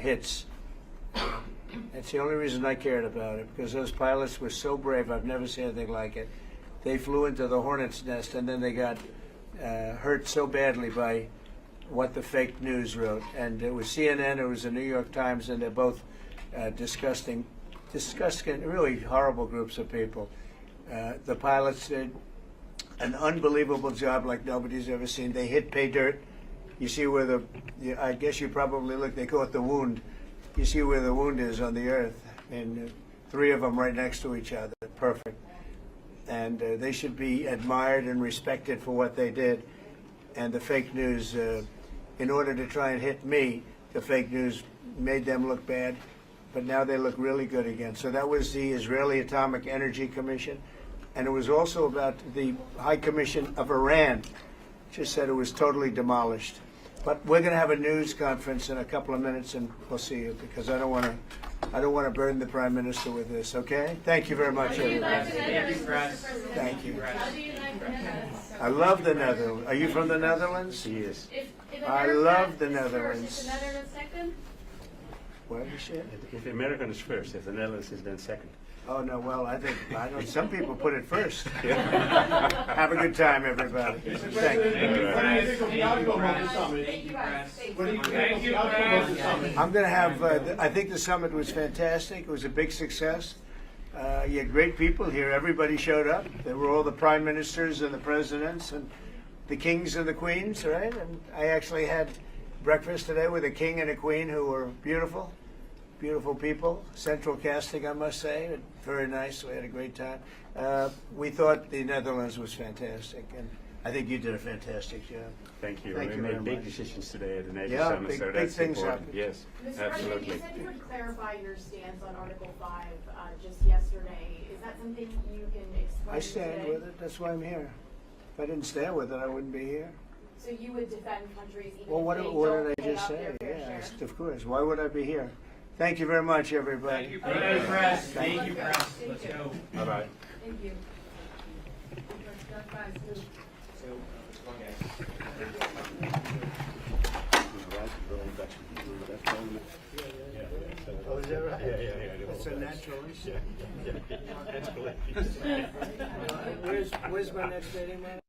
hits. That's the only reason I cared about it, because those pilots were so brave. I've never seen anything like it. They flew into the hornet's nest, and then they got hurt so badly by what the fake news wrote. And it was CNN, it was the New York Times, and they're both disgusting, really horrible groups of people. The pilots did an unbelievable job like nobody's ever seen. They hit pay dirt. You see where I guess you probably look, they call it the wound. You see where the wound is on the earth, and 3 of them right next to each other. Perfect. And they should be admired and respected for what they did. And the fake news, in order to try and hit me, the fake news made them look bad, but now they look really good again. So that was the Israeli Atomic Energy Commission, and it was also about the High Commission of Iran. Just said it was totally demolished. But we're going to have a news conference in a couple of minutes, and we'll see you, because I don't want to burden the Prime Minister with this. Okay? Thank you very much, everybody. Thank you. I love the Netherlands. Are you from the Netherlands? Yes. I love the Netherlands. Is the Netherlands second? What did you say? If America is first, if the Netherlands is then second. Oh, no, well, I know some people put it first. Have a good time, everybody. Thank you. I'm going to have, I think the summit was fantastic. It was a big success. You had great people here. Everybody showed up. There were all the prime ministers and the presidents and the kings and the queens, right? And I actually had breakfast today with a king and a queen who were beautiful. Beautiful people, central casting, I must say. Very nice. We had a great time. We thought the Netherlands was fantastic, and I think you did a fantastic job. Thank you. Thank we you made very big much. decisions today at the NATO Yeah, Summit, so big that's things important. happened. Yes, Mr. President, absolutely. you said you would clarify your stance on Article 5 just yesterday. Is that something you can explain I stand today? with it. That's why I'm here. If I didn't stand with it, I wouldn't be here. So you would defend countries even Well, if what they did don't I pay just out say? their fair share? Yes, of course. Why would I be here? Thank you very much, everybody. Thank you, press. Thank you, press. Let's go. Bye-bye. Thank you. Oh, is that right? Yeah. That's a natural issue. Yeah. Where's my next meeting, man?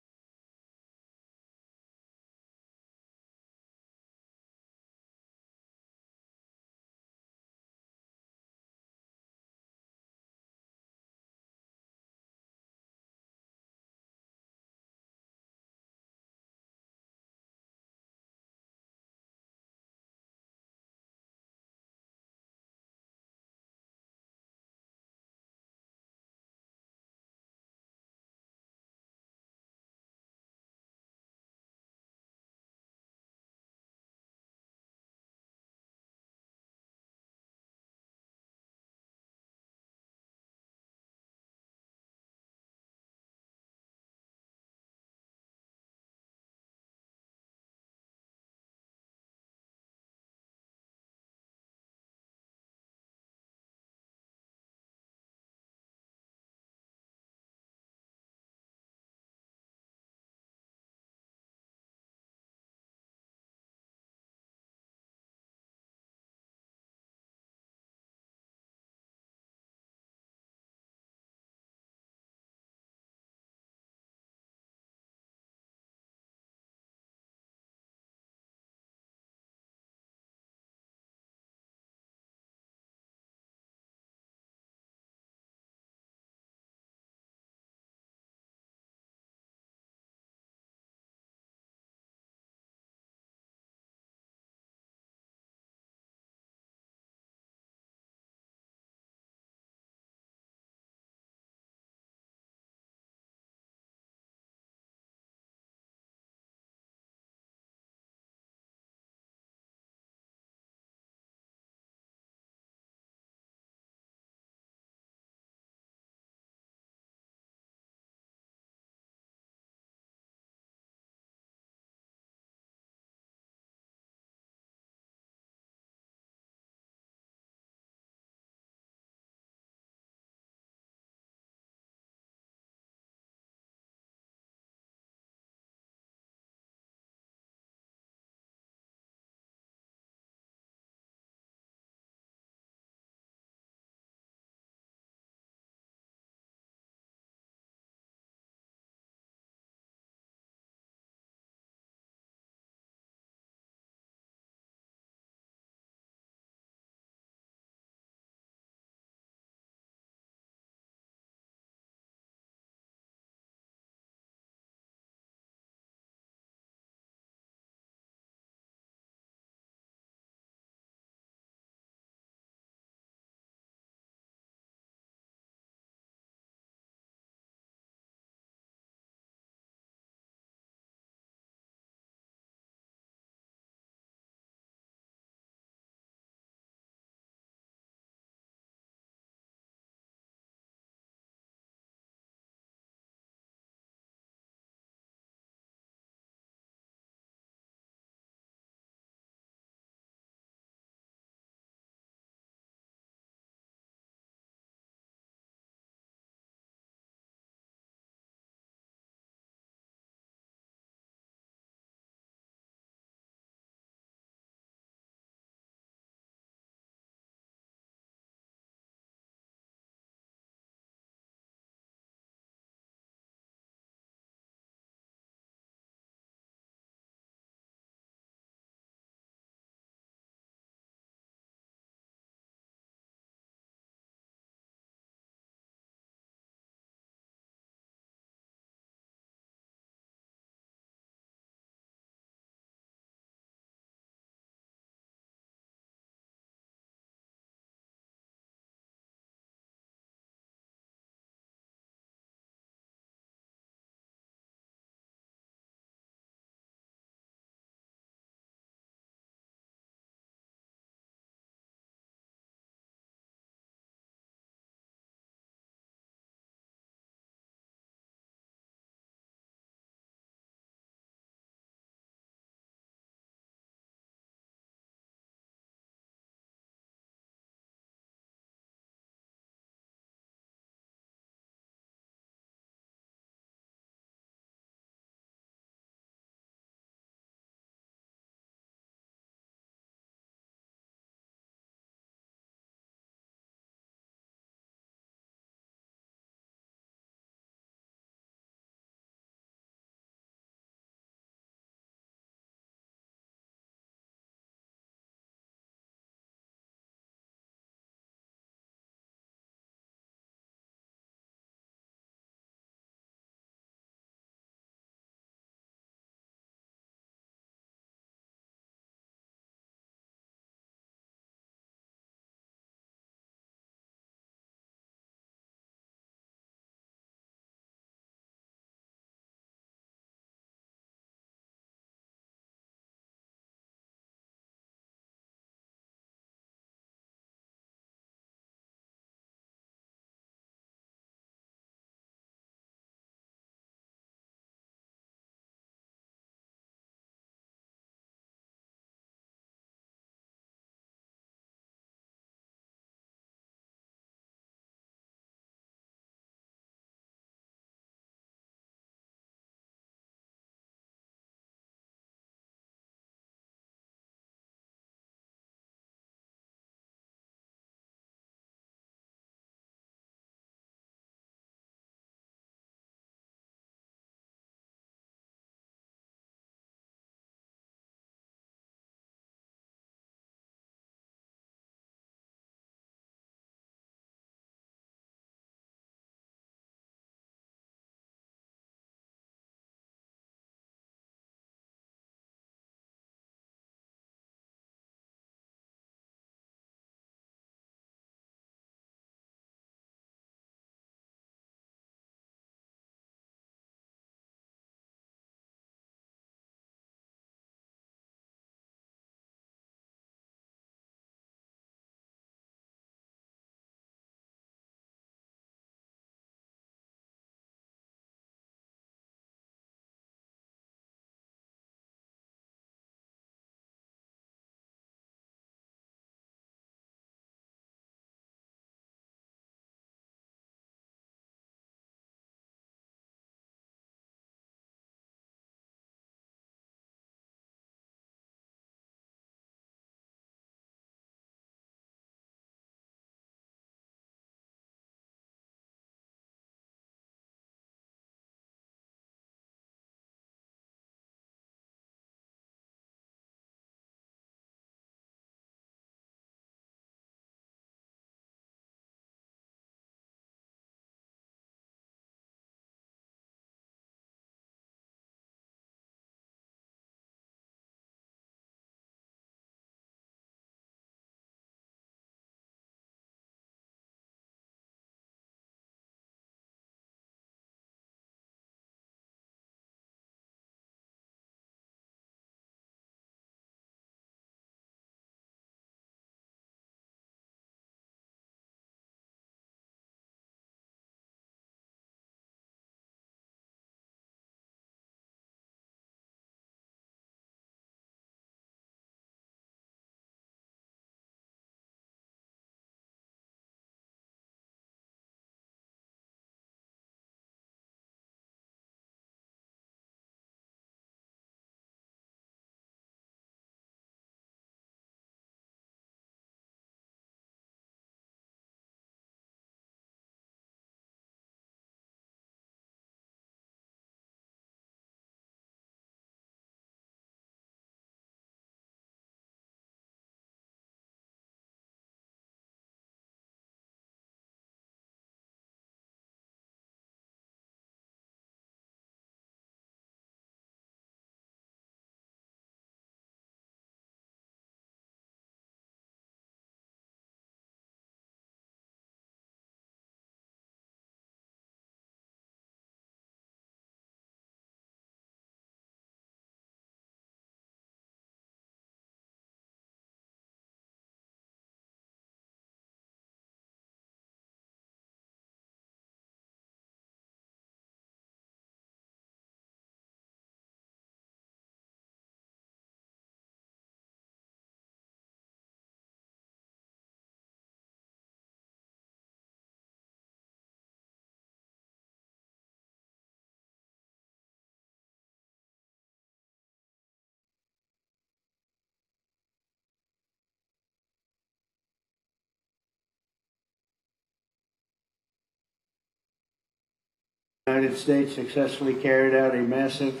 The United States successfully carried out a massive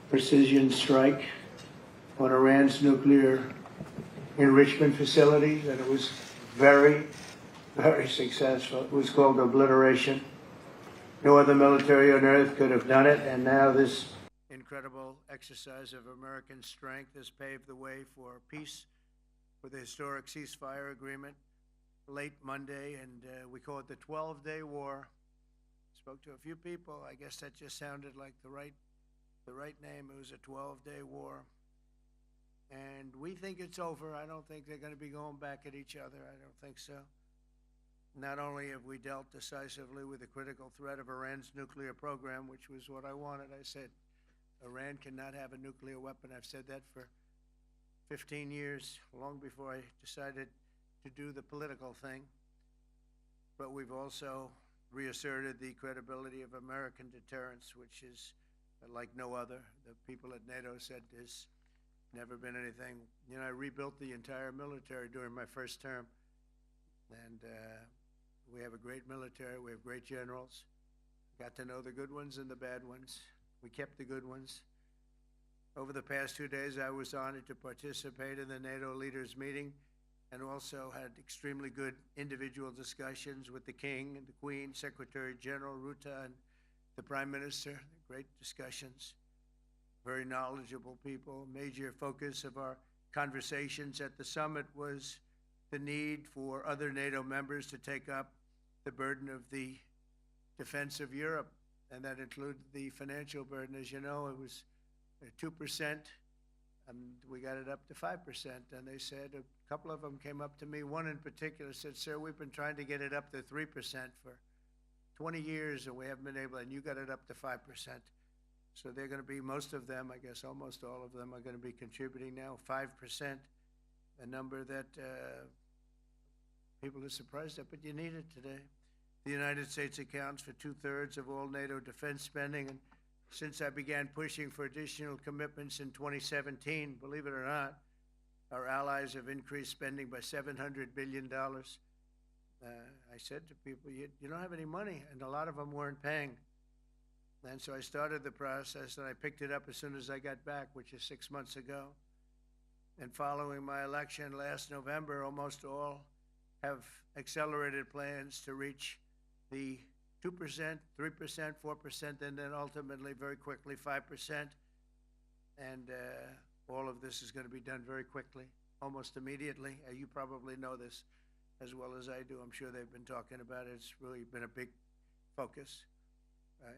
precision strike on Iran's nuclear enrichment facilities, and it was very, very successful. It was called obliteration. No other military on earth could have done it, and now this incredible exercise of American strength has paved the way for peace with a historic ceasefire agreement late Monday, and we call it the 12-day war. Spoke to a few people. I guess that just sounded like the right name. It was a 12-day war. And we think it's over. I don't think they're going to be going back at each other. I don't think so. Not only have we dealt decisively with the critical threat of Iran's nuclear program, which was what I wanted. I said, Iran cannot have a nuclear weapon. I've said that for 15 years, long before I decided to do the political thing. But we've also reasserted the credibility of American deterrence, which is like no other. The people at NATO said there's never been anything. You know, I rebuilt the entire military during my first term. And we have a great military. We have great generals. Got to know the good ones and the bad ones. We kept the good ones. Over the past 2 days, I was honored to participate in the NATO leaders meeting and also had extremely good individual discussions with the King and the Queen, Secretary General Ruta, and the Prime Minister. Great discussions. Very knowledgeable people. Major focus of our conversations at the summit was the need for other NATO members to take up the burden of the defense of Europe, and that included the financial burden. As you know, it was 2%, and we got it up to 5%. And they said, a couple of them came up to me. One in particular said, "Sir, we've been trying to get it up to 3% for 20 years, and we haven't been able, and you got it up to 5%. So they're going to be, most of them, I guess almost all of them, are going to be contributing now 5%, a number that people are surprised at, but you need it today. The United States accounts for 2/3 of all NATO defense spending, and since I began pushing for additional commitments in 2017, believe it or not, our allies have increased spending by $700 billion. I said to people, you don't have any money, and a lot of them weren't paying. And so I started the process, and I picked it up as soon as I got back, which is 6 months ago. And following my election last November, almost all have accelerated plans to reach the 2%, 3%, 4%, and then ultimately, very quickly, 5%. And all of this is going to be done very quickly, almost immediately. You probably know this as well as I do. I'm sure they've been talking about it. It's really been a big focus.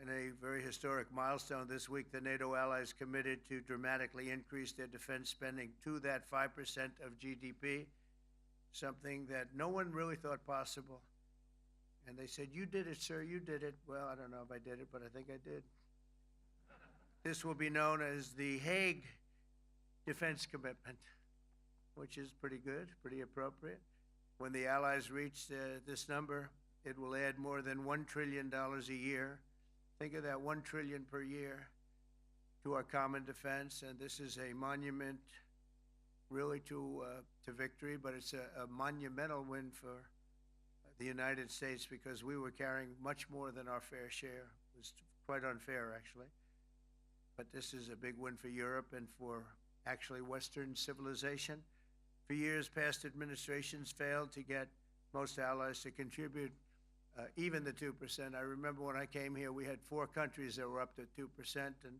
In a very historic milestone this week, the NATO allies committed to dramatically increase their defense spending to that 5% of GDP, something that no one really thought possible. And they said, "You did it, sir, you did it." Well, I don't know if I did it, but I think I did. This will be known as the Hague Defense Commitment, which is pretty good, pretty appropriate. When the allies reach this number, it will add more than $1 trillion a year. Think of that, $1 trillion per year to our common defense. And this is a monument really to victory, but it's a monumental win for the United States, because we were carrying much more than our fair share. It was quite unfair, actually. But this is a big win for Europe and for actually Western civilization. For years, past administrations failed to get most allies to contribute even the 2%. I remember when I came here, we had 4 countries that were up to 2%, and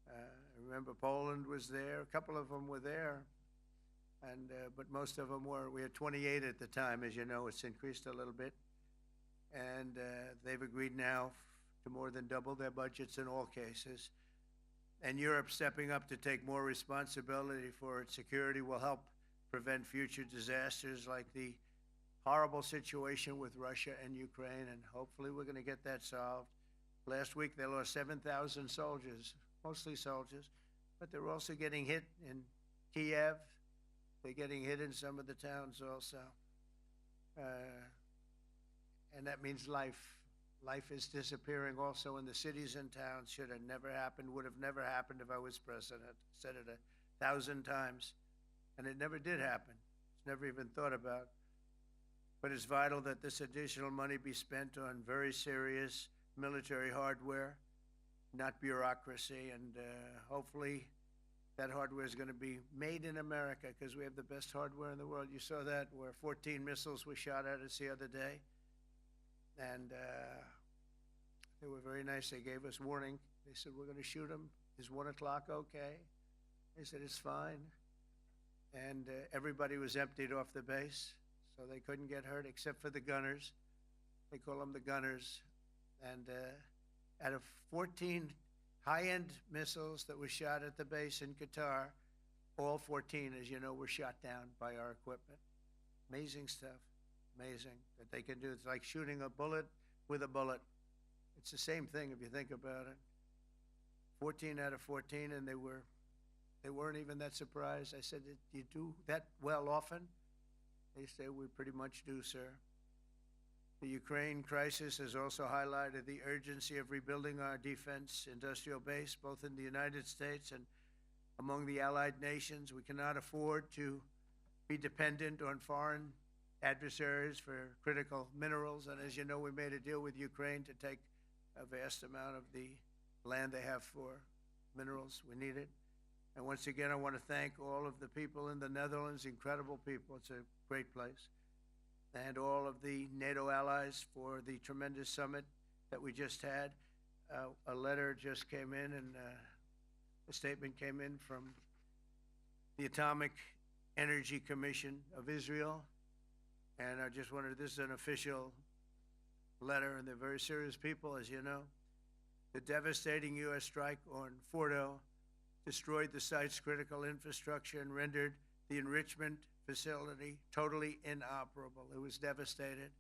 I remember Poland was there. A couple of them were there, and but most of them were. We had 28 at the time. As you know, it's increased a little bit, and they've agreed now to more than double their budgets in all cases. And Europe stepping up to take more responsibility for its security will help prevent future disasters like the horrible situation with Russia and Ukraine, and hopefully we're going to get that solved. Last week they lost 7,000 soldiers, mostly soldiers, but they're also getting hit in Kiev. They're getting hit in some of the towns also. And that means life. Life is disappearing also in the cities and towns. Should have never happened, would have never happened if I was president. Said it 1,000 times. And it never did happen. It's never even thought about. But it's vital that this additional money be spent on very serious military hardware, not bureaucracy, and hopefully that hardware is going to be made in America because we have the best hardware in the world. You saw that where 14 missiles were shot at us the other day, and they were very nice. They gave us warning. They said, we're going to shoot them. Is 1 o'clock okay? They said, it's fine. And everybody was emptied off the base, so they couldn't get hurt except for the gunners. They call them the gunners. And out of 14 high-end missiles that were shot at the base in Qatar, all 14, as you know, were shot down by our equipment. Amazing stuff. Amazing that they can do. It's like shooting a bullet with a bullet. It's the same thing if you think about it. 14 out of 14, and they weren't even that surprised. I said, do you do that well often? They say, we pretty much do, sir. The Ukraine crisis has also highlighted the urgency of rebuilding our defense industrial base, both in the United States and among the allied nations. We cannot afford to be dependent on foreign adversaries for critical minerals. And as you know, we made a deal with Ukraine to take a vast amount of the land they have for minerals. We need it. And once again, I want to thank all of the people in the Netherlands, incredible people. It's a great place. And all of the NATO allies for the tremendous summit that we just had. A letter just came in, and a statement came in from the Atomic Energy Commission of Israel. And I just wanted, this is an official letter, and they're very serious people, as you know. The devastating U.S. strike on Fordo destroyed the site's critical infrastructure and rendered the enrichment facility totally inoperable. It was devastated.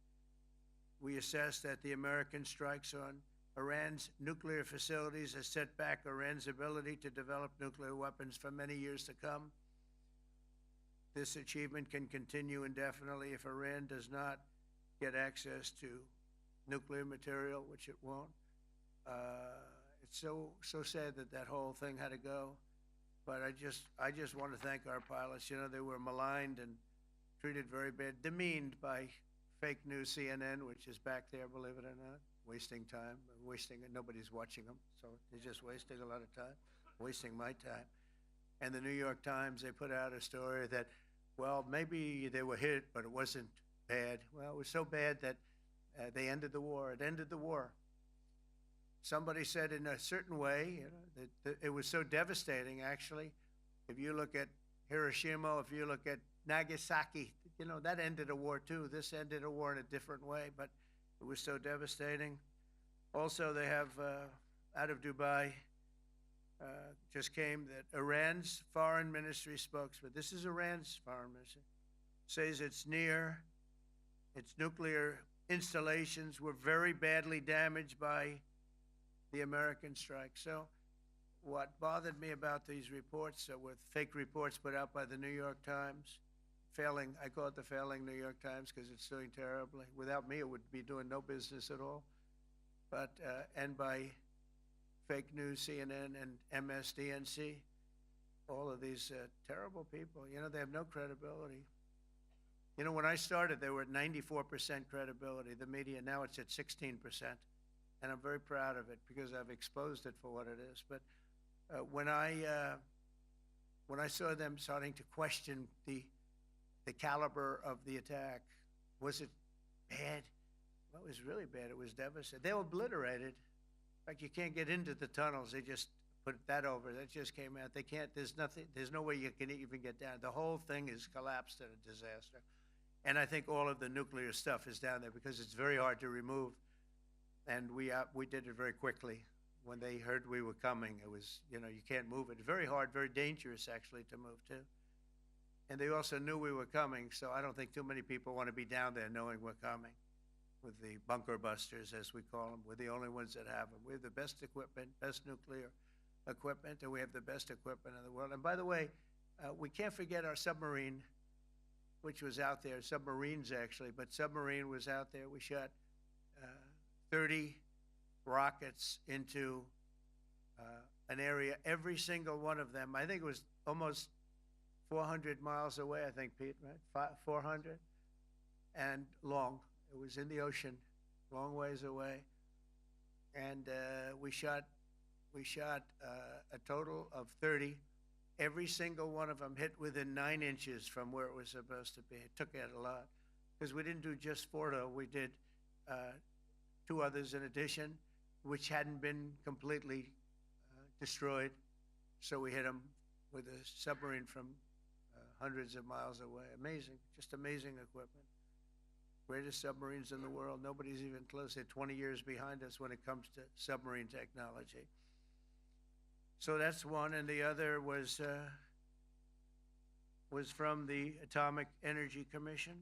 We assess that the American strikes on Iran's nuclear facilities has set back Iran's ability to develop nuclear weapons for many years to come. This achievement can continue indefinitely if Iran does not get access to nuclear material, which it won't. It's so sad that that whole thing had to go. But I just want to thank our pilots. You know, they were maligned and treated very bad, demeaned by fake news CNN, which is back there, believe it or not, wasting time, nobody's watching them, so they're just wasting a lot of time, wasting my time. And the New York Times, they put out a story that, well, maybe they were hit, but it wasn't bad. Well, it was so bad that they ended the war. It ended the war. Somebody said in a certain way, you know, that it was so devastating, actually. If you look at Hiroshima, if you look at Nagasaki, you know, that ended a war too. This ended a war in a different way, but it was so devastating. Also, they have, out of Dubai, just came that Iran's foreign ministry spokesman, this is Iran's foreign ministry, says its nuclear installations were very badly damaged by the American strike. So what bothered me about these reports were fake reports put out by the New York Times, failing, I call it the failing New York Times because it's doing terribly. Without me, it would be doing no business at all. But, and by fake news, CNN and MSDNC, all of these terrible people, you know, they have no credibility. You know, when I started, they were at 94% credibility, the media. Now it's at 16%. And I'm very proud of it because I've exposed it for what it is. But when I saw them starting to question the caliber of the attack, was it bad? Well, it was really bad. It was devastating. They were obliterated. In fact, you can't get into the tunnels. They just put that over. That just came out. They can't. There's nothing. There's no way you can even get down. The whole thing is collapsed in a disaster. And I think all of the nuclear stuff is down there because it's very hard to remove. And we did it very quickly. When they heard we were coming, it was, you know, you can't move it. Very hard, very dangerous, actually, to move to. And they also knew we were coming, so I don't think too many people want to be down there knowing we're coming. With the bunker busters, as we call them, we're the only ones that have them. We have the best equipment, best nuclear equipment, and we have the best equipment in the world. And by the way, we can't forget our submarine, which was out there, submarines actually, but submarine was out there. We shot 30 rockets into an area, every single one of them. I think it was almost 400 miles away, I think, Pete, right? 400, and long. It was in the ocean, long ways away. and we shot a total of 30. Every single one of them hit within 9 inches from where it was supposed to be. It took out a lot because we didn't do just Fordo. We did 2 others in addition, which hadn't been completely destroyed. So we hit them with a submarine from hundreds of miles away. Amazing, just amazing equipment. Greatest submarines in the world. Nobody's even close. They're 20 years behind us when it comes to submarine technology. So that's one, and the other was from the Atomic Energy Commission,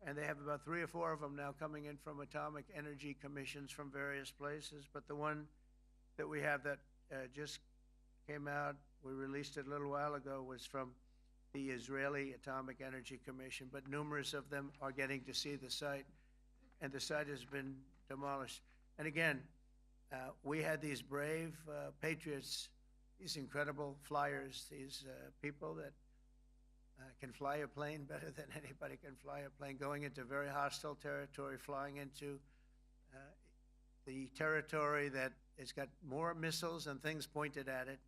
and they have about 3 or 4 of them now coming in from Atomic Energy Commissions from various places. But the one that we have that just came out, we released it a little while ago, was from the Israeli Atomic Energy Commission, but numerous of them are getting to see the site, and the site has been demolished. And again, we had these brave patriots, these incredible flyers, these people that can fly a plane better than anybody can fly a plane, going into very hostile territory, flying into the territory that has got more missiles and things pointed at it,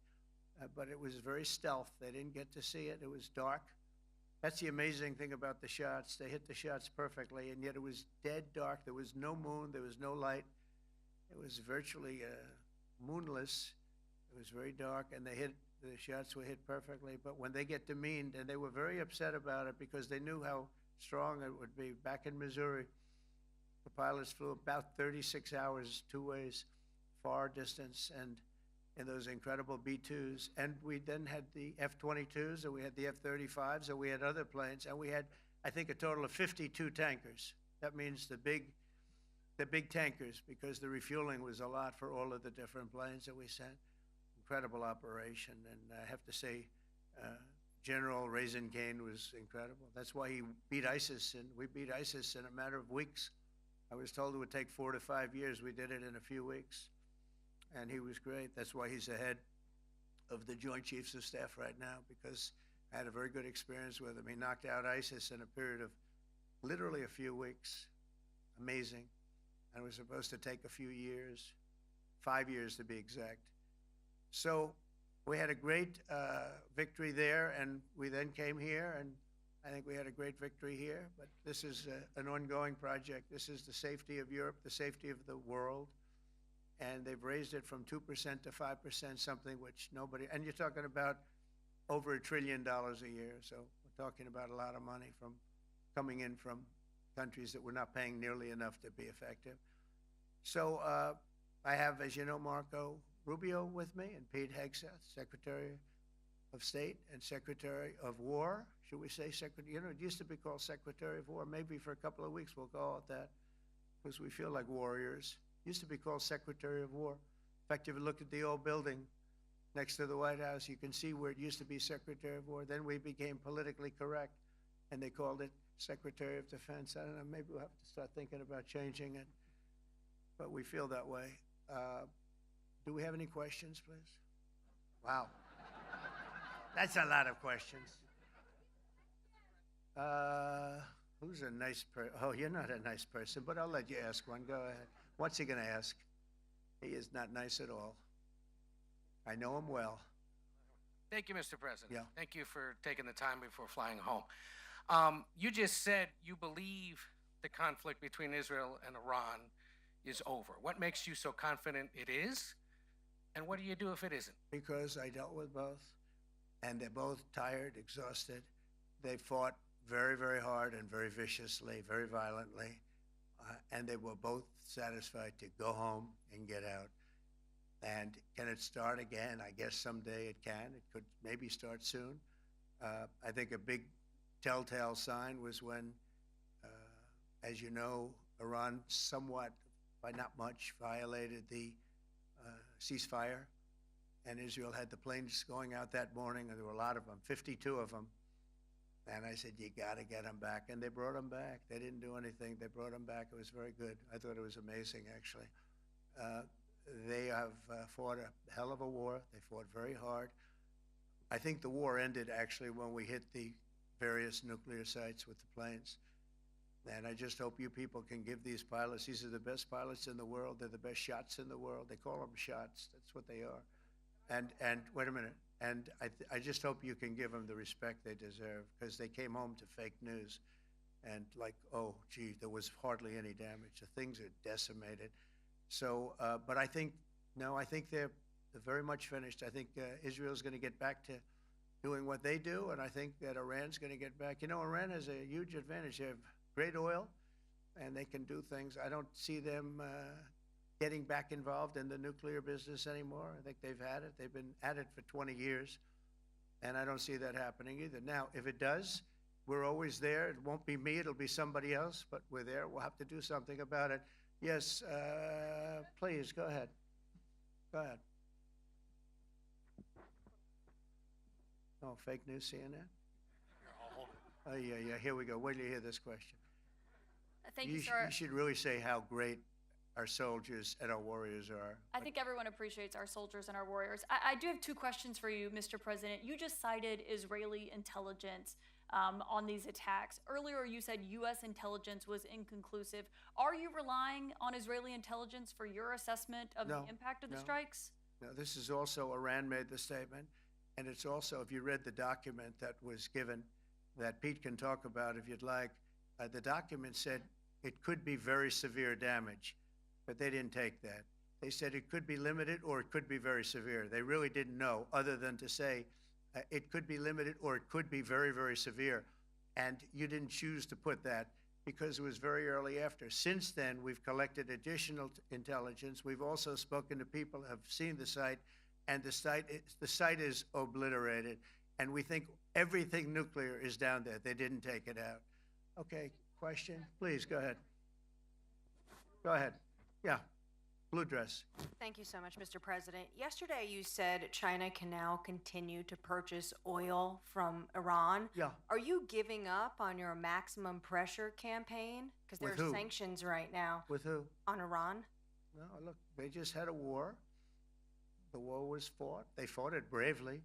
but it was very stealth. They didn't get to see it. It was dark. That's the amazing thing about the shots. They hit the shots perfectly, and yet it was dead dark. There was no moon. There was no light. It was virtually moonless. It was very dark, and the shots were hit perfectly. But when they get demeaned, and they were very upset about it because they knew how strong it would be. Back in Missouri, the pilots flew about 36 hours, 2 ways, far distance, and in those incredible B-2s. And we then had the F-22s, and we had the F-35s, and we had other planes, and we had, I think, a total of 52 tankers. That means the big tankers, because the refueling was a lot for all of the different planes that we sent. Incredible operation, and I have to say, General Raisin Kane was incredible. That's why he beat ISIS, and we beat ISIS in a matter of weeks. I was told it would take 4 to 5 years. We did it in a few weeks, and he was great. That's why he's the head of the Joint Chiefs of Staff right now, because I had a very good experience with him. He knocked out ISIS in a period of literally a few weeks. Amazing. And it was supposed to take a few years, 5 years to be exact. So we had a great victory there, and we then came here, and I think we had a great victory here. But this is an ongoing project. This is the safety of Europe, the safety of the world. And they've raised it from 2% to 5%, something which nobody, and you're talking about over $1 trillion a year. So we're talking about a lot of money coming in from countries that we're not paying nearly enough to be effective. So I have, as you know, Marco Rubio with me, and Pete Hegseth, Secretary of State and Secretary of War. Should we say Secretary? You know, it used to be called Secretary of War. Maybe for a couple of weeks we'll call it that, because we feel like warriors. Used to be called Secretary of War. In fact, if you look at the old building next to the White House, you can see where it used to be Secretary of War. Then we became politically correct, and they called it Secretary of Defense. I don't know, maybe we'll have to start thinking about changing it, but we feel that way. Do we have any questions, please? Wow. That's a lot of questions. Who's a nice person? Oh, you're not a nice person, but I'll let you ask one. Go ahead. What's he going to ask? He is not nice at all. I know him well. Thank you, Mr. President. Yeah. Thank you for taking the time before flying home. You just said you believe the conflict between Israel and Iran is over. What makes you so confident it is? And what do you do if it isn't? Because I dealt with both, and they're both tired, exhausted. They fought very, very hard and very viciously, very violently, and they were both satisfied to go home and get out. And can it start again? I guess someday it can. It could maybe start soon. I think a big telltale sign was when, as you know, Iran somewhat, by not much, violated the ceasefire, and Israel had the planes going out that morning, and there were a lot of them, 52 of them. And I said, you got to get them back. And they brought them back. They didn't do anything. They brought them back. It was very good. I thought it was amazing, actually. They have fought a hell of a war. They fought very hard. I think the war ended, actually, when we hit the various nuclear sites with the planes. And I just hope you people can give these pilots, these are the best pilots in the world, they're the best shots in the world. They call them shots, that's what they are. And wait a minute, and I just hope you can give them the respect they deserve, because they came home to fake news. And like, oh, gee, there was hardly any damage. The things are decimated. So, but I think they're very much finished. I think Israel's going to get back to doing what they do, and I think that Iran's going to get back. You know, Iran has a huge advantage. They have great oil, and they can do things. I don't see them getting back involved in the nuclear business anymore. I think they've had it. They've been at it for 20 years, and I don't see that happening either. Now, if it does, we're always there. It won't be me. It'll be somebody else, but we're there. We'll have to do something about it. Yes, please, go ahead. Go ahead. Oh, fake news, CNN? Oh, yeah, here we go. Wait till you hear this question. Thank you, sir. You should really say how great our soldiers and our warriors are. I think everyone appreciates our soldiers and our warriors. I do have two questions for you, Mr. President. You just cited Israeli intelligence on these attacks. Earlier, you said U.S. intelligence was inconclusive. Are you relying on Israeli intelligence for your assessment of the impact of the strikes? No, this is also, Iran made the statement, and it's also, if you read the document that was given, that Pete can talk about if you'd like, the document said it could be very severe damage, but they didn't take that. They said it could be limited or it could be very severe. They really didn't know, other than to say it could be limited or it could be very, very severe. And you didn't choose to put that because it was very early after. Since then, we've collected additional intelligence. We've also spoken to people who have seen the site, and the site is obliterated. And we think everything nuclear is down there. They didn't take it out. Okay, question? Please, go ahead. Go ahead. Yeah, blue dress. Thank you so much, Mr. President. Yesterday you said China can now continue to purchase oil from Iran. Yeah. Are you giving up on your maximum pressure campaign? Because there With are who? sanctions right now With who? on Iran. No, look, they just had a war. The war was fought. They fought it bravely.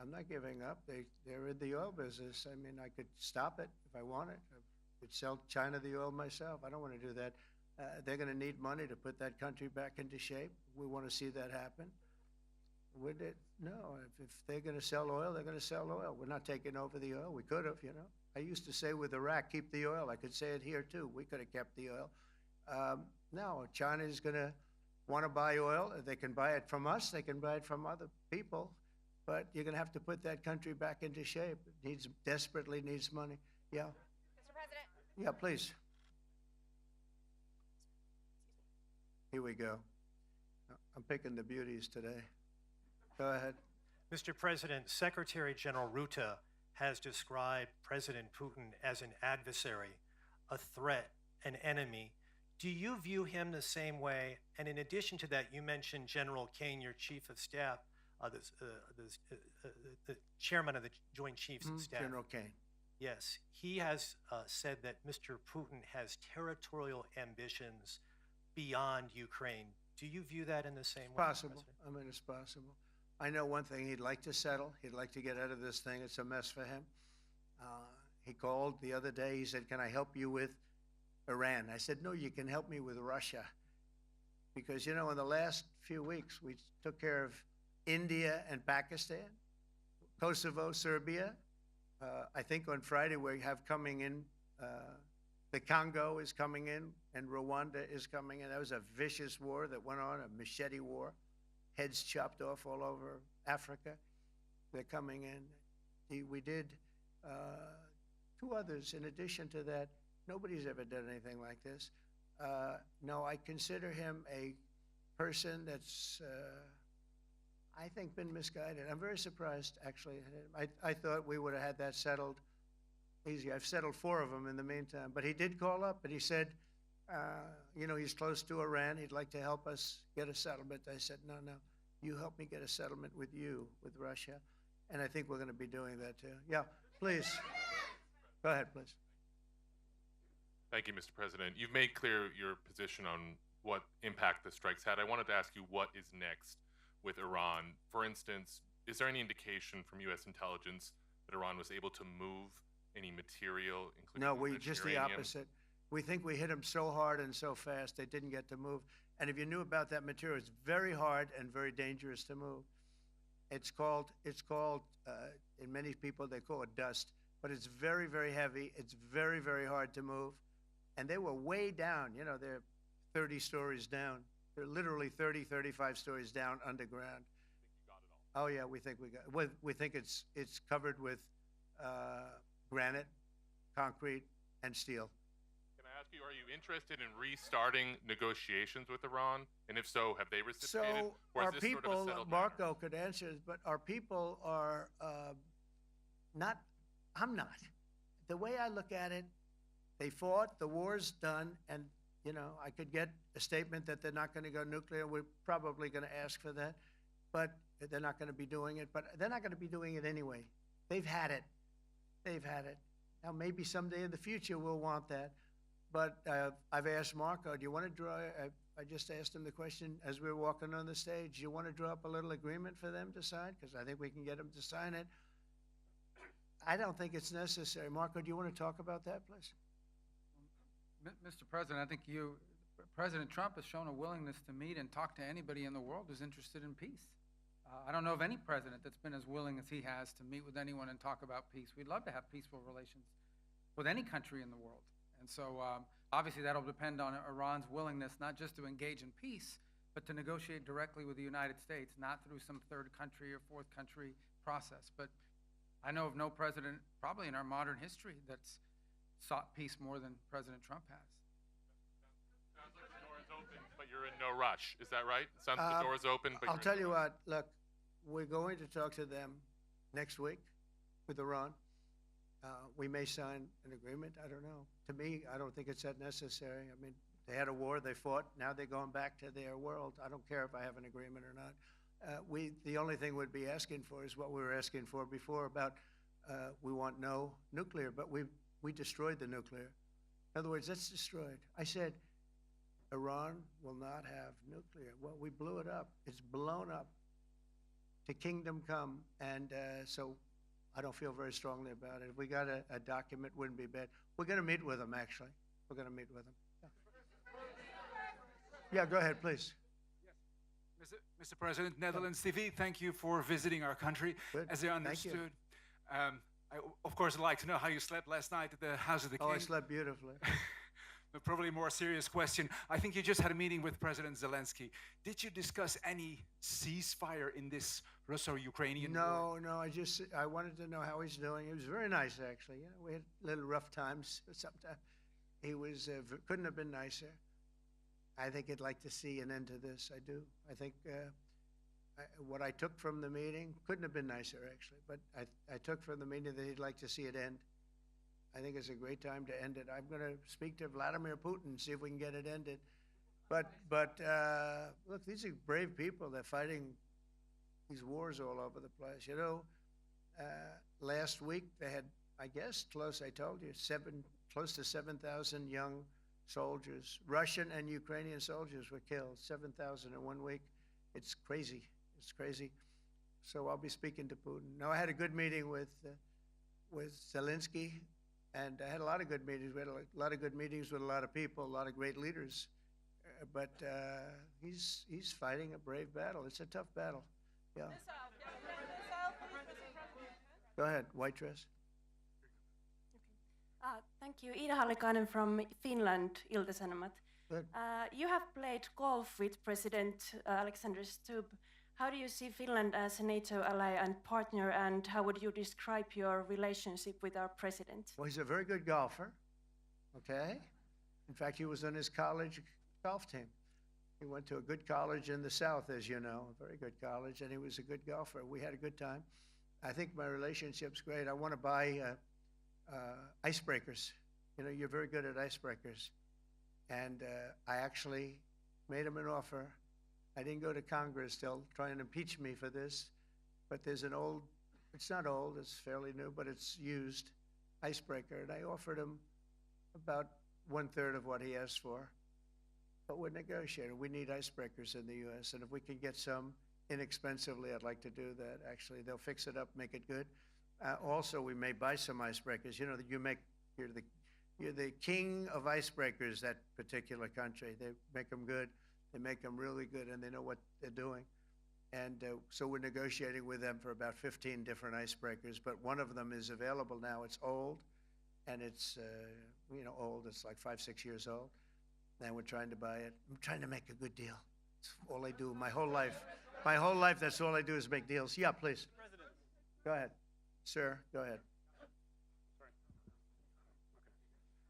I'm not giving up. They're in the oil business. I mean, I could stop it if I wanted. I could sell China the oil myself. I don't want to do that. They're going to need money to put that country back into shape. We want to see that happen. Would it? No. If they're going to sell oil, they're going to sell oil. We're not taking over the oil. We could have, you know. I used to say with Iraq, keep the oil. I could say it here, too. We could have kept the oil. No, China is going to want to buy oil. They can buy it from us. They can buy it from other people. But you're going to have to put that country back into shape. It desperately needs money. Yeah. Mr. President. Yeah, please. Here we go. I'm picking the beauties today. Go ahead. Mr. President, Secretary General Rutte has described President Putin as an adversary, a threat, an enemy. Do you view him the same way? And in addition to that, you mentioned General Kane, your chief of staff, the chairman of the Joint Chiefs of Staff. General Kane. Yes, he has said that Mr. Putin has territorial ambitions beyond Ukraine. Do you view that in the same way? Possible. I mean, it's possible. I know one thing. He'd like to settle. He'd like to get out of this thing. It's a mess for him. He called the other day. He said, can I help you with Iran? I said, no, you can help me with Russia. Because, you know, in the last few weeks, we took care of India and Pakistan, Kosovo, Serbia. I think on Friday we have coming in, the Congo is coming in, and Rwanda is coming in. That was a vicious war that went on, a machete war, heads chopped off all over Africa. They're coming in. We did 2 others in addition to that. Nobody's ever done anything like this. No, I consider him a person that's, I think, been misguided. I'm very surprised, actually. I thought we would have had that settled easy. I've settled 4 of them in the meantime. But he did call up, and he said, you know, he's close to Iran. He'd like to help us get a settlement. I said, no, you help me get a settlement with Russia. And I think we're going to be doing that, too. Yeah, please. Go ahead, please. Thank you, Mr. President. You've made clear your position on what impact the strikes had. I wanted to ask you what is next with Iran. For instance, is there any indication from U.S. intelligence that Iran was able to move any material, including No, just the uranium? opposite. We think we hit them so hard and so fast they didn't get to move. And if you knew about that material, it's very hard and very dangerous to move. It's called in many people they call it dust, but it's very, very heavy. It's very, very hard to move. And they were way down, you know, they're 30 stories down. They're literally 30, 35 stories down underground. Oh yeah, we think we think it's covered with granite, concrete, and steel. Can I ask you, are you interested in restarting negotiations with Iran? And if so, have they reciprocated? So or is our this sort of a people, settled Marco matter? could answer this, but our people are not, I'm not. The way I look at it, they fought, the war's done, and, you know, I could get a statement that they're not going to go nuclear. We're probably going to ask for that, but they're not going to be doing it. But they're not going to be doing it anyway. They've had it. They've had it. Now, maybe someday in the future we'll want that. But I've asked Marco, do you want to draw, I just asked him the question as we were walking on the stage, do you want to draw up a little agreement for them to sign? Because I think we can get them to sign it. I don't think it's necessary. Marco, do you want to talk about that, please? Mr. President, I think President Trump has shown a willingness to meet and talk to anybody in the world who's interested in peace. I don't know of any president that's been as willing as he has to meet with anyone and talk about peace. We'd love to have peaceful relations with any country in the world. And so obviously that'll depend on Iran's willingness not just to engage in peace, but to negotiate directly with the United States, not through some third country or fourth country process. But I know of no president, probably in our modern history, that's sought peace more than President Trump has. Sounds like the door is open, but you're in no rush. Is that right? Sounds like the door is open, but I'll you're tell in you no rush. what, look, we're going to talk to them next week with Iran. We may sign an agreement. I don't know. To me, I don't think it's that necessary. I mean, they had a war, they fought. Now they're going back to their world. I don't care if I have an agreement or not. The only thing we'd be asking for is what we were asking for before about we want no nuclear, but we destroyed the nuclear. In other words, that's destroyed. I said, Iran will not have nuclear. Well, we blew it up. It's blown up to kingdom come, and so I don't feel very strongly about it. If we got a document, wouldn't be bad. We're going to meet with them, actually. We're going to meet with them. Yeah, go ahead, please. Mr. President, Netherlands TV, thank you for visiting our country. Good. As I Thank you. understood, I, of course, would like to know how you slept last night at the House of the King. Oh, I slept beautifully. But probably a more serious question. I think you just had a meeting with President Zelensky. Did you discuss any ceasefire in this Russo-Ukrainian war? No, I wanted to know how he's doing. He was very nice, actually. You know, we had little rough times sometimes. He was, couldn't have been nicer. I think he'd like to see an end to this. I do. I think what I took from the meeting couldn't have been nicer, actually. But I took from the meeting that he'd like to see it end. I think it's a great time to end it. I'm going to speak to Vladimir Putin, see if we can get it ended. But look, these are brave people. They're fighting these wars all over the place. You know, last week they had, I guess, I told you, close to 7,000 young soldiers, Russian and Ukrainian soldiers were killed, 7,000 in 1 week. It's crazy. It's crazy. So I'll be speaking to Putin. No, I had a good meeting with Zelensky. And I had a lot of good meetings. We had a lot of good meetings with a lot of people, a lot of great leaders. But he's fighting a brave battle. It's a tough battle. Yeah. Go ahead, white dress. Thank you. Ida Hallikainen from Finland, Ilta-Sanomat. Good. You have played golf with President Alexander Stubb. How do you see Finland as a NATO ally and partner, and how would you describe your relationship with our president? Well, he's a very good golfer, okay? In fact, he was on his college golf team. He went to a good college in the South, as you know, a very good college, and he was a good golfer. We had a good time. I think my relationship's great. I want to buy icebreakers. You know, you're very good at icebreakers. And I actually made him an offer. I didn't go to Congress. They'll try and impeach me for this. But there's an old, it's not old, it's fairly new, but it's used icebreaker. And I offered him about 1/3 of what he asked for. But we're negotiating. We need icebreakers in the U.S. And if we can get some inexpensively, I'd like to do that. Actually, they'll fix it up, make it good. Also, we may buy some icebreakers. You know, that you make, you're the You're the king of icebreakers, that particular country. They make them good. They make them really good, and they know what they're doing. And so we're negotiating with them for about 15 different icebreakers, but one of them is available now. It's old, and it's, old. It's like 5-6 years old, and we're trying to buy it. I'm trying to make a good deal. It's all I do my whole life. My whole life, that's all I do is make deals. Yeah, please. Go ahead. Sir, go ahead.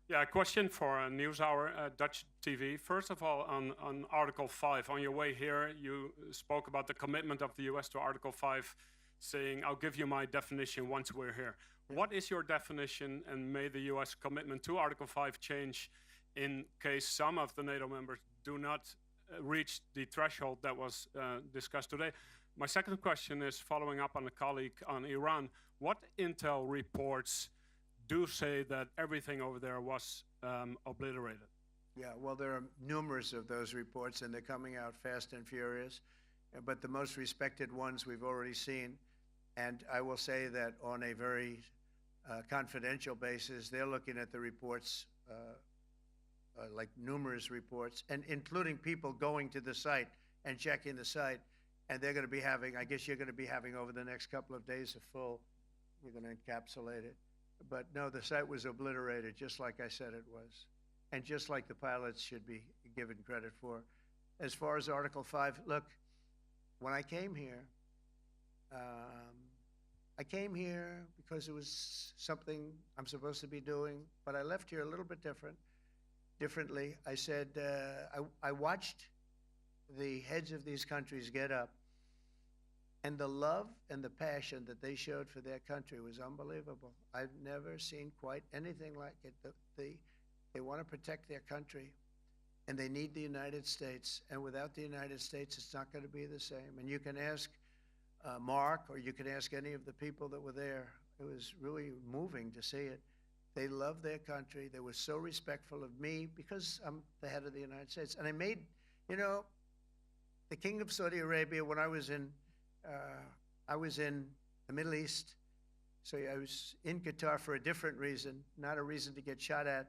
Yeah, a question for NewsHour, Dutch TV. First of all, on Article 5, on your way here, you spoke about the commitment of the U.S. to Article 5, saying, I'll give you my definition once we're here. What is your definition, and may the U.S. commitment to Article 5 change in case some of the NATO members do not reach the threshold that was discussed today? My second question is following up on a colleague on Iran. What intel reports do say that everything over there was obliterated? Yeah, well, there are numerous of those reports, and they're coming out fast and furious. But the most respected ones we've already seen. And I will say that on a very confidential basis, they're looking at the reports, like numerous reports, and including people going to the site and checking the site. And they're going to be having, I guess you're going to be having over the next couple of days you're going to encapsulate it. But no, the site was obliterated, just like I said it was. And just like the pilots should be given credit for. As far as Article 5, look, when I came here because it was something I'm supposed to be doing, but I left here a little bit differently. I said, I watched the heads of these countries get up, and the love and the passion that they showed for their country was unbelievable. I've never seen quite anything like it. They want to protect their country, and they need the United States. And without the United States, it's not going to be the same. And you can ask Mark, or you can ask any of the people that were there. It was really moving to see it. They love their country. They were so respectful of me because I'm the head of the United States. And I made, the King of Saudi Arabia, when I was in the Middle East, so I was in Qatar for a different reason, not a reason to get shot at.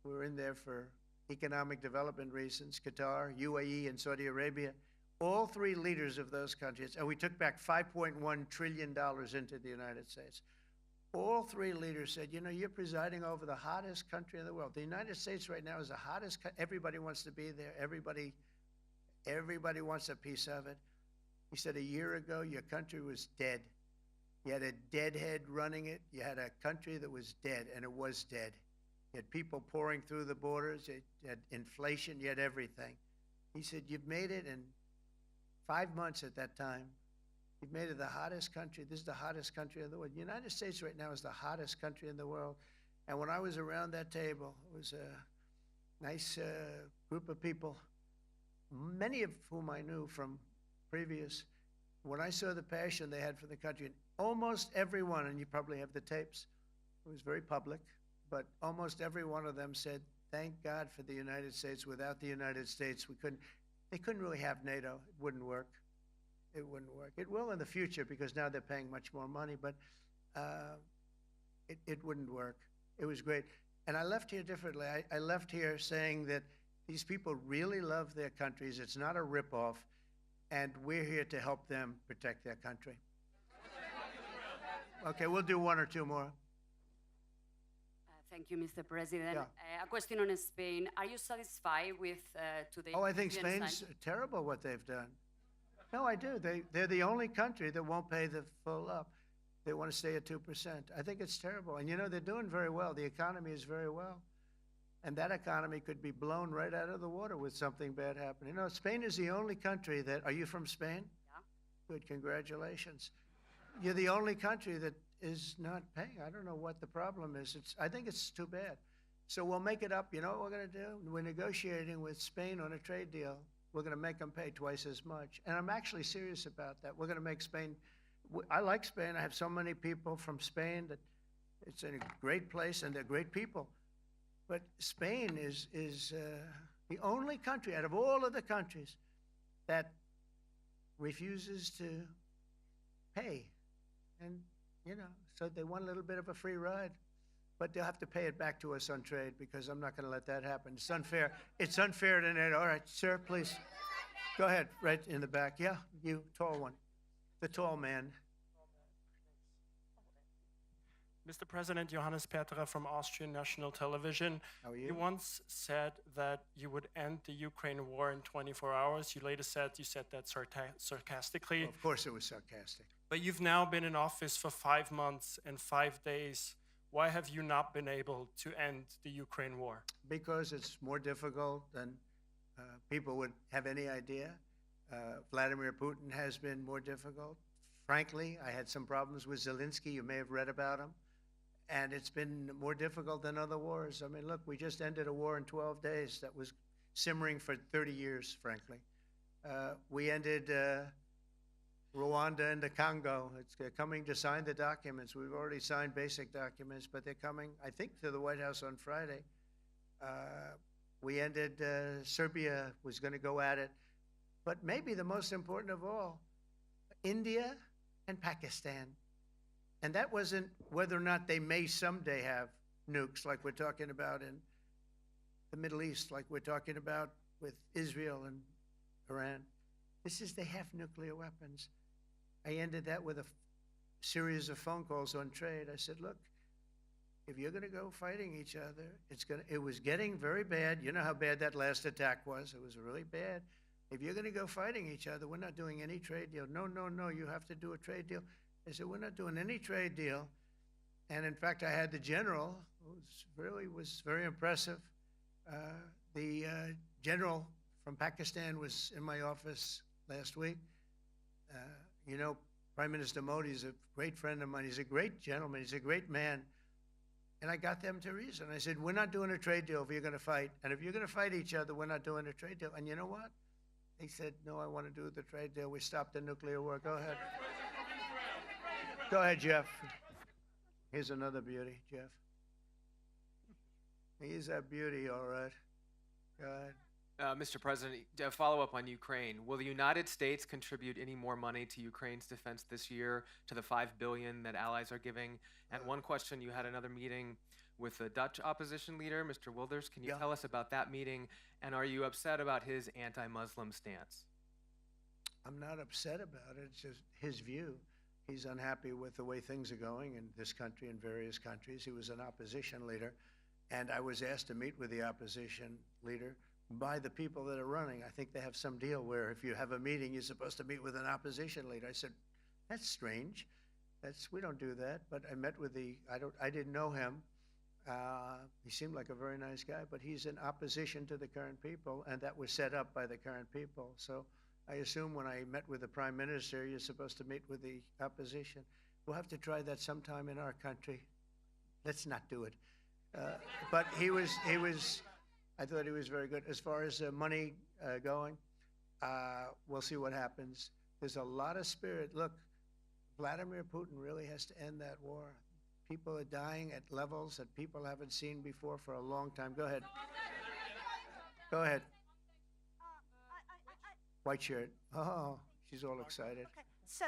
We were in there for economic development reasons, Qatar, UAE, and Saudi Arabia. All three leaders of those countries, and we took back $5.1 trillion into the United States. All three leaders said, you're presiding over the hottest country in the world. The United States right now is the hottest, everybody wants to be there. Everybody wants a piece of it. He said, a year ago, your country was dead. You had a deadhead running it. You had a country that was dead, and it was dead. You had people pouring through the borders. You had inflation. You had everything. He said, you've made it in 5 months at that time. You've made it the hottest country. This is the hottest country in the world. The United States right now is the hottest country in the world. And when I was around that table, it was a nice group of people, many of whom I knew from previous. When I saw the passion they had for the country, and almost everyone, and you probably have the tapes, it was very public, but almost every one of them said, thank God for the United States. Without the United States, they couldn't really have NATO. It wouldn't work. It wouldn't work. It will in the future because now they're paying much more money, but it wouldn't work. It was great. And I left here differently. I left here saying that these people really love their countries. It's not a ripoff, and we're here to help them protect their country. Okay, we'll do one or two more. Thank you, Mr. President. Yeah. A question on Spain. Are you satisfied with today's? Oh, I think Spain's terrible what they've done. No, I do. They're the only country that won't pay the full up. They want to stay at 2%. I think it's terrible. And they're doing very well. The economy is very well. And that economy could be blown right out of the water with something bad happening. Spain is the only country that, are you from Spain? Yeah. Good, congratulations. You're the only country that is not paying. I don't know what the problem is. I think it's too bad. So we'll make it up. You know what we're going to do? We're negotiating with Spain on a trade deal. We're going to make them pay twice as much. And I'm actually serious about that. We're going to make Spain, I like Spain. I have so many people from Spain that it's a great place and they're great people. But Spain is the only country out of all of the countries that refuses to pay. And, so they want a little bit of a free ride. but they'll have to pay it back to us on trade because I'm not going to let that happen. It's unfair. It's unfair to NATO. All right, sir, please. Go ahead, right in the back. Yeah, you, tall one. The tall man. Mr. President, Johannes Petra from Austrian National Television. How are you? You once said that you would end the Ukraine war in 24 hours. You later said you said that sarcastically. Well, of course it was sarcastic. But you've now been in office for 5 months and 5 days. Why have you not been able to end the Ukraine war? Because it's more difficult than people would have any idea. Vladimir Putin has been more difficult. Frankly, I had some problems with Zelensky. You may have read about him. And it's been more difficult than other wars. I mean, look, we just ended a war in 12 days that was simmering for 30 years, frankly. We ended Rwanda and the Congo. It's coming to sign the documents. We've already signed basic documents, but they're coming, I think, to the White House on Friday. We ended, Serbia was going to go at it. But maybe the most important of all, India and Pakistan. And that wasn't whether or not they may someday have nukes like we're talking about in the Middle East, like we're talking about with Israel and Iran. This is they have nuclear weapons. I ended that with a series of phone calls on trade. I said, look, if you're going to go fighting each other, it was getting very bad. You know how bad that last attack was. It was really bad. If you're going to go fighting each other, we're not doing any trade deal. No, no, no, you have to do a trade deal. I said, we're not doing any trade deal. And in fact, I had the general, who was very impressive. The general from Pakistan was in my office last week. You know, Prime Minister Modi is a great friend of mine. He's a great gentleman. He's a great man. And I got them to reason. I said, we're not doing a trade deal if you're going to fight. And if you're going to fight each other, we're not doing a trade deal. And you know what? They said, no, I want to do the trade deal. We stopped the nuclear war. Go ahead. Go ahead, Jeff. Here's another beauty, Jeff. He's a beauty, all right. Go ahead. Mr. President, to follow up on Ukraine, will the United States contribute any more money to Ukraine's defense this year to the $5 billion that allies are giving? And one question, you had another meeting with the Dutch opposition leader, Mr. Wilders. Can you tell us about that meeting? And are you upset about his anti-Muslim stance? I'm not upset about it. It's just his view. He's unhappy with the way things are going in this country and various countries. He was an opposition leader, and I was asked to meet with the opposition leader by the people that are running. I think they have some deal where if you have a meeting, you're supposed to meet with an opposition leader. I said, that's strange. We don't do that. But I met with I didn't know him. He seemed like a very nice guy, but he's in opposition to the current people, and that was set up by the current people. So I assume when I met with the Prime Minister, you're supposed to meet with the opposition. We'll have to try that sometime in our country. Let's not do it. But I thought he was very good. As far as money going, we'll see what happens. There's a lot of spirit. Look, Vladimir Putin really has to end that war. People are dying at levels that people haven't seen before for a long time. Go ahead. Go ahead. White shirt. Oh, she's all excited. Okay. So,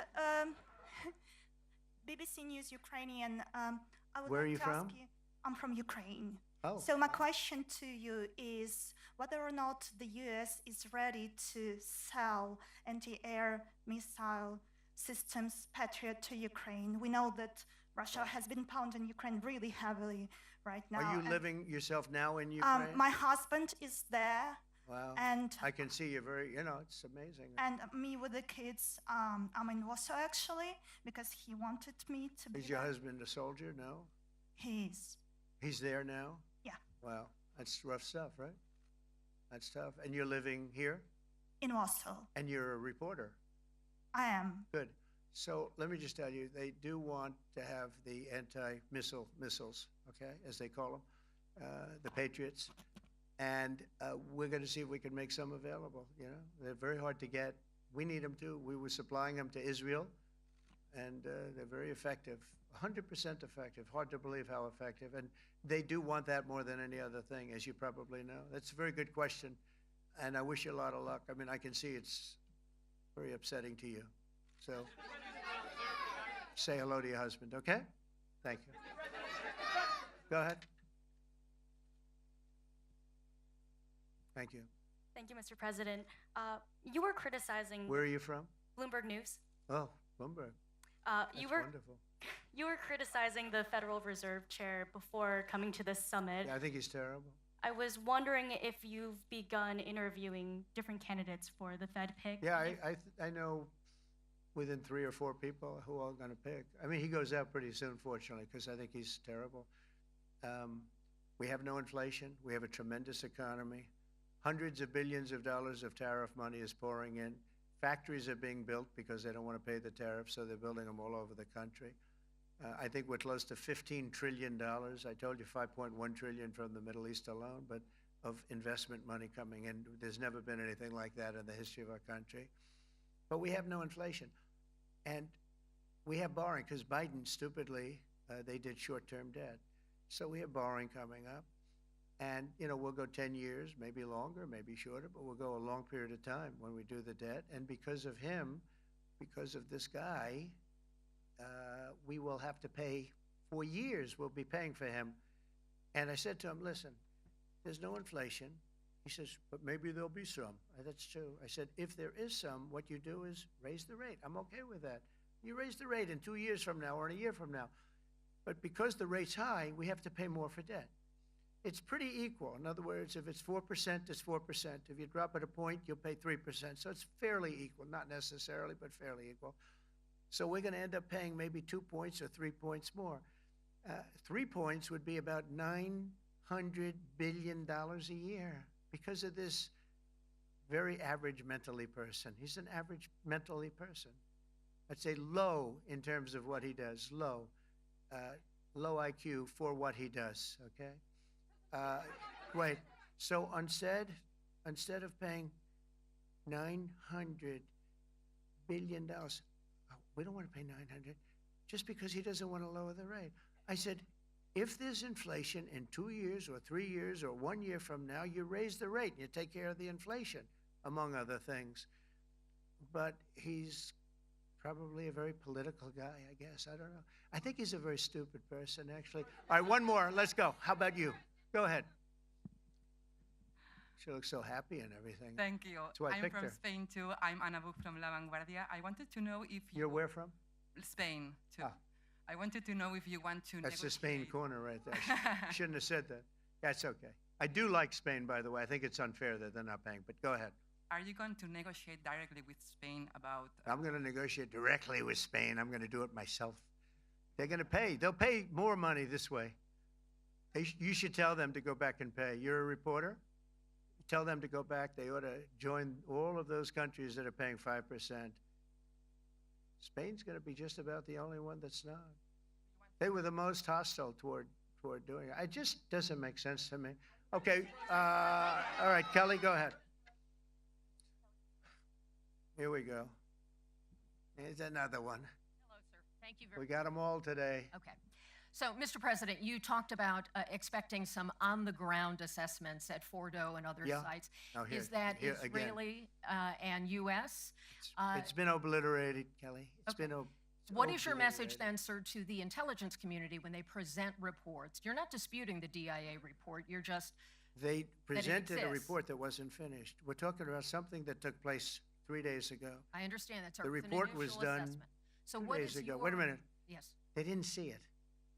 BBC News Ukrainian. I would Where like are you to from? ask you, I'm from Ukraine. Oh. So my question to you is whether or not the U.S. is ready to sell anti-air missile systems Patriot to Ukraine. We know that Russia has been pounding Ukraine really heavily right now. Are you living yourself now in Ukraine? My husband is there. Wow. And I can see you're very, it's amazing. And me with the kids, I'm in Warsaw actually, because he wanted me to be Is your there. husband a soldier? No? He is. He's there now? Yeah. Wow. That's rough stuff, right? That's tough. And you're living here? In Warsaw. And you're a reporter? I am. Good. So let me just tell you, they do want to have the missiles, okay, as they call them, the Patriots. And we're going to see if we can make some available. They're very hard to get. We need them too. We were supplying them to Israel, and they're very effective, 100% effective. Hard to believe how effective. And they do want that more than any other thing, as you probably know. That's a very good question, and I wish you a lot of luck. I mean, I can see it's very upsetting to you. So say hello to your husband, okay? Thank you. Go ahead. Thank you. Thank you, Mr. President. You were criticizing Where are you from? Bloomberg News. Oh, Bloomberg. You That's were wonderful. you were criticizing the Federal Reserve Chair before coming to this summit. Yeah, I think he's terrible. I was wondering if you've begun interviewing different candidates for the Fed pick. Yeah, I know within 3 or 4 people who are going to pick. I mean, he goes out pretty soon, fortunately, because I think he's terrible. We have no inflation. We have a tremendous economy. Hundreds of billions of dollars of tariff money is pouring in. Factories are being built because they don't want to pay the tariffs, so they're building them all over the country. I think we're close to $15 trillion. I told you 5.1 trillion from the Middle East alone, but of investment money coming in. There's never been anything like that in the history of our country. But we have no inflation. And we have borrowing because Biden, stupidly, they did short-term debt. So we have borrowing coming up. And, you know, we'll go 10 years, maybe longer, maybe shorter, but we'll go a long period of time when we do the debt. And because of him, because of this guy, we will have to pay for years. We'll be paying for him. And I said to him, listen, there's no inflation. He says, but maybe there'll be some. That's true. I said, if there is some, what you do is raise the rate. I'm okay with that. You raise the rate in 2 years from now or in a year from now. But because the rate's high, we have to pay more for debt. It's pretty equal. In other words, if it's 4%, it's 4%. If you drop it a point, you'll pay 3%. So it's fairly equal, not necessarily, but fairly equal. So we're going to end up paying maybe 2 points or 3 points more. 3 points would be about $900 billion a year because of this very average mentally person. He's an average mentally person. I'd say low in terms of what he does, low. Low IQ for what he does, okay? Wait, so instead of paying $900 billion, we don't want to pay 900 just because he doesn't want to lower the rate. I said, if there's inflation in 2 years or 3 years or 1 year from now, you raise the rate and you take care of the inflation, among other things. But he's probably a very political guy, I guess. I don't know. I think he's a very stupid person, actually. All right, one more. Let's go. How about you? Go ahead. She looks so happy and everything. Thank you. That's why I I'm picked from her. Spain too. I'm Ana Bu from La Vanguardia. I wanted to know if You're where from? Spain too. Ah. I wanted to know if you want to That's the Spain negotiate. corner right there. Shouldn't have said that. That's okay. I do like Spain, by the way. I think it's unfair that they're not paying, but go ahead. Are you going to negotiate directly with Spain about? I'm going to negotiate directly with Spain. I'm going to do it myself. They're going to pay. They'll pay more money this way. You should tell them to go back and pay. You're a reporter? Tell them to go back. They ought to join all of those countries that are paying 5%. Spain's going to be just about the only one that's not. They were the most hostile toward doing it. It just doesn't make sense to me. Okay, all right, Kelly, go ahead. Here we go. Here's another one. Hello, sir. Thank you very We much. got them all today. Okay. So, Mr. President, you talked about expecting some on-the-ground assessments at Fordo and other Yeah. sites. Now here- Is that here again. Israeli and U.S.? It's been obliterated, Kelly. It's been What is your message obliterated. then, sir, to the intelligence community when they present reports? You're not disputing the DIA report. You're just They presented a exists. report that wasn't finished. We're talking about something that took place 3 days ago. I understand that, sir. The It's an report was initial done assessment. So 2 what days is ago. your- Wait a minute. Yes. They didn't see it.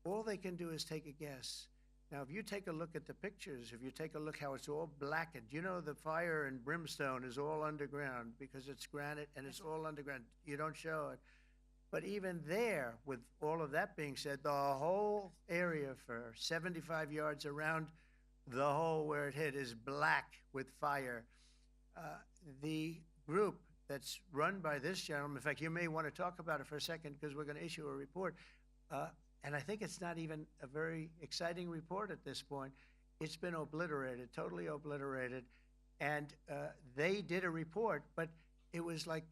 All they can do is take a guess. Now, if you take a look at the pictures, if you take a look how it's all blackened, you know the fire and brimstone is all underground because it's granite and it's all underground. You don't show it. But even there, with all of that being said, the whole area for 75 yards around the hole where it hit is black with fire. The group that's run by this gentleman, in fact, you may want to talk about it for a second because we're going to issue a report. And I think it's not even a very exciting report at this point. It's been obliterated, totally obliterated. And they did a report, but it was like,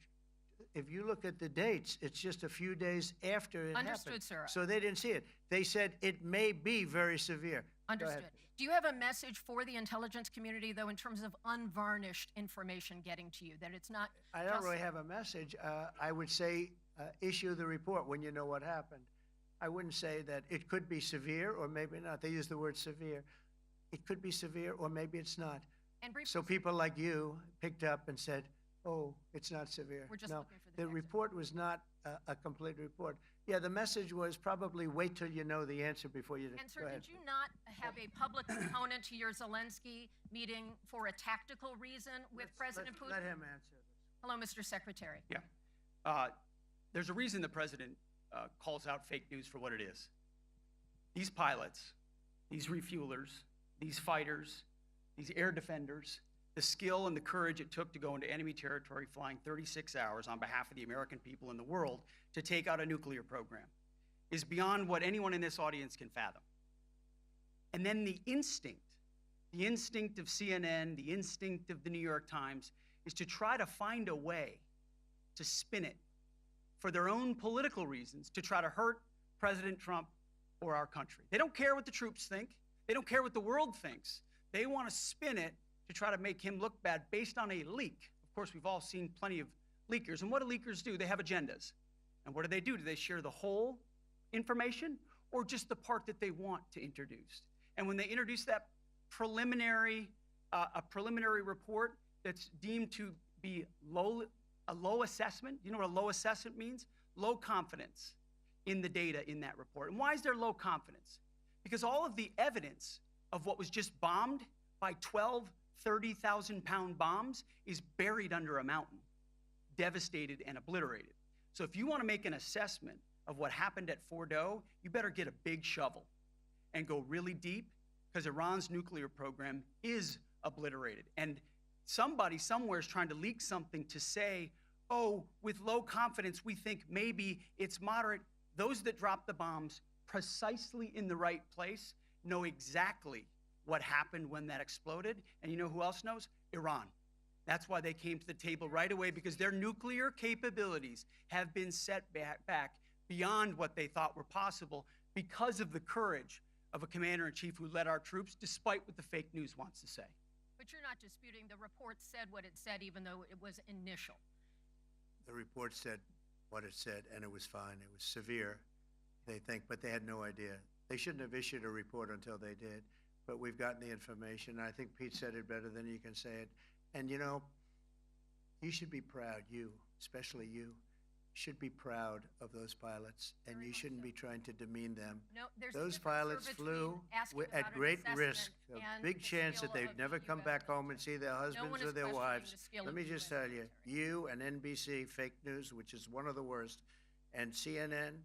if you look at the dates, it's just a few days after it Understood, happened. sir. So they didn't see it. They said it may be very severe. Go ahead. Understood. Do you have a message for the intelligence community, though, in terms of unvarnished information getting to you, that it's not I don't just- really have a message. I would say issue the report when you know what happened. I wouldn't say that it could be severe or maybe not. They use the word severe. It could be severe or maybe it's not. And briefly, So people like you picked up and said, oh, it's not severe. We're just No, looking for the the report was not a complete report. Yeah, the message was probably wait till you know the answer before you. And sir, go ahead. did you not have a public component to your Zelensky meeting for a tactical reason with President Putin? Let him answer. Hello, Mr. Secretary. Yeah. There's a reason the president calls out fake news for what it is. These pilots, these refuelers, these fighters, these air defenders, the skill and the courage it took to go into enemy territory flying 36 hours on behalf of the American people and the world to take out a nuclear program is beyond what anyone in this audience can fathom. And then the instinct of CNN, the instinct of the New York Times is to try to find a way to spin it for their own political reasons to try to hurt President Trump or our country. They don't care what the troops think. They don't care what the world thinks. They want to spin it to try to make him look bad based on a leak. Of course, we've all seen plenty of leakers. And what do leakers do? They have agendas. And what do? Do they share the whole information or just the part that they want to introduce? And when they introduce that preliminary, a preliminary report that's deemed to be a low assessment, you know what a low assessment means? Low confidence in the data in that report. And why is there low confidence? Because all of the evidence of what was just bombed by 12 30,000-pound bombs is buried under a mountain, devastated and obliterated. So if you want to make an assessment of what happened at Fordo, you better get a big shovel and go really deep, because Iran's nuclear program is obliterated. And somebody somewhere is trying to leak something to say, oh, with low confidence, we think maybe it's moderate. Those that dropped the bombs precisely in the right place know exactly what happened when that exploded. And you know who else knows? Iran. That's why they came to the table right away, because their nuclear capabilities have been set back beyond what they thought were possible because of the courage of a commander-in-chief who led our troops, despite what the fake news wants to say. But you're not disputing the report said what it said, even though it was initial. The report said what it said, and it was fine. It was severe, they think, but they had no idea. They shouldn't have issued a report until they did. But we've gotten the information. I think Pete said it better than you can say it. And you know, you should be proud, you, especially you, should be proud of those pilots, and you shouldn't be trying to demean them. No, there's Those pilots flew at great risk, a big chance that they'd never come back home and see their husbands or their wives. Let me just tell you, you and NBC, fake news, which is one of the worst, and CNN,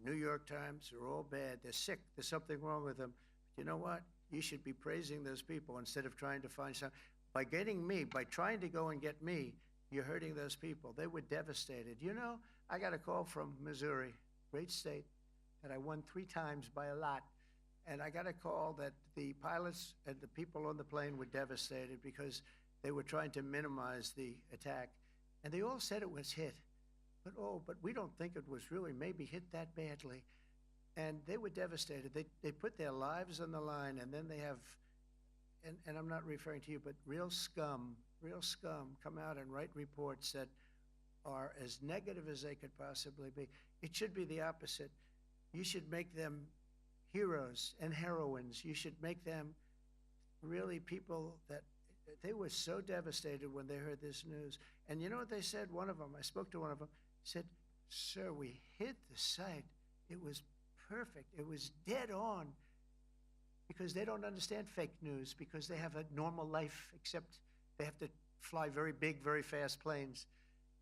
New York Times, are all bad. They're sick. There's something wrong with them. You know what? You should be praising those people instead of trying to find some. By getting me, by trying to go and get me, you're hurting those people. They were devastated. You know, I got a call from Missouri, great state, that I won 3 times by a lot. And I got a call that the pilots and the people on the plane were devastated because they were trying to minimize the attack. And they all said it was hit. But we don't think it was really maybe hit that badly. And they were devastated. They put their lives on the line, and then they have, and I'm not referring to you, but real scum come out and write reports that are as negative as they could possibly be. It should be the opposite. You should make them heroes and heroines. You should make them really people that they were so devastated when they heard this news. And you know what they said? One of them, I spoke to one of them, said, "Sir, we hit the site. It was perfect. It was dead on," because they don't understand fake news, because they have a normal life, except they have to fly very big, very fast planes.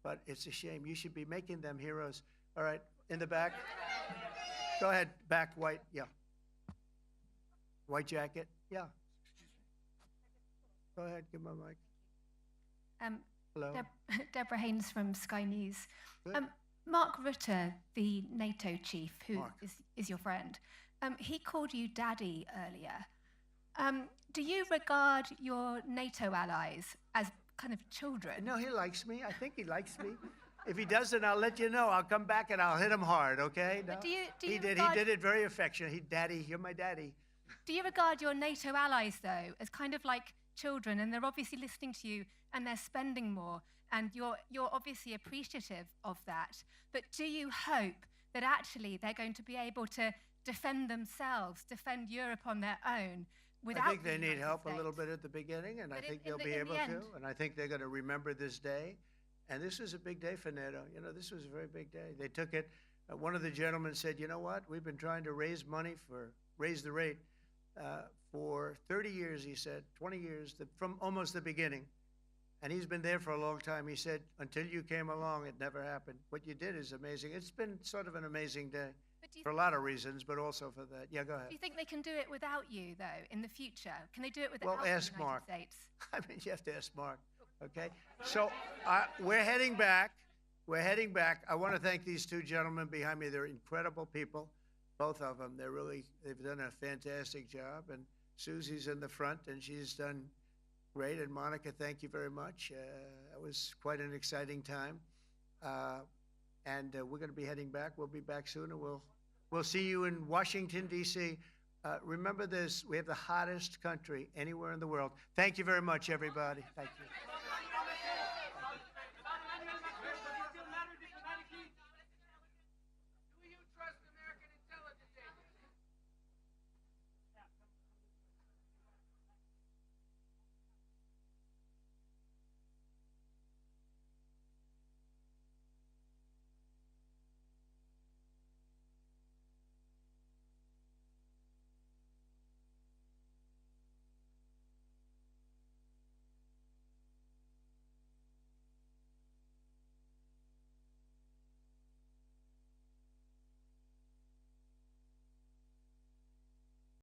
But it's a shame. You should be making them heroes. All right, in the back. Go ahead, back, white, yeah. White jacket, yeah. Go ahead, give my mic. Hello. Deborah Haynes from Sky News. Good. Mark Rutte, the NATO chief, who Mark. is your friend, he called you daddy earlier. Do you regard your NATO allies as kind of children? No, he likes me. I think he likes me. If he doesn't, I'll let you know. I'll come back and I'll hit him hard, okay? No? But do you He regard- did it very affectionate. Daddy, you're my daddy. Do you regard your NATO allies, though, as kind of like children, and they're obviously listening to you and they're spending more, and you're obviously appreciative of that, but do you hope that actually they're going to be able to defend themselves, defend Europe on their own without I think the they need United help a little States. bit at the beginning, and I But think in they'll the- be in able the to. end- And I think they're going to remember this day. And this was a big day for NATO. You know, this was a very big day. They took it. One of the gentlemen said, "You know what? We've been trying to raise money raise the rate for 30 years." He said, 20 years from almost the beginning. And he's been there for a long time. He said, until you came along, it never happened. What you did is amazing. It's been sort of an amazing day But do you for a lot of reasons, but also for that. Yeah, go ahead. Do you think they can do it without you, though, in the future? Can they do it without Well, the ask United Mark. States? I mean, you have to ask Mark. Okay? So we're heading back. We're heading back. I want to thank these two gentlemen behind me. They're incredible people, both of them. They've done a fantastic job. And Susie's in the front, and she's done great. And Monica, thank you very much. It was quite an exciting time. And we're going to be heading back. We'll be back soon, and we'll see you in Washington, D.C. Remember this, we have the hottest country anywhere in the world. Thank you very much, everybody. Thank you.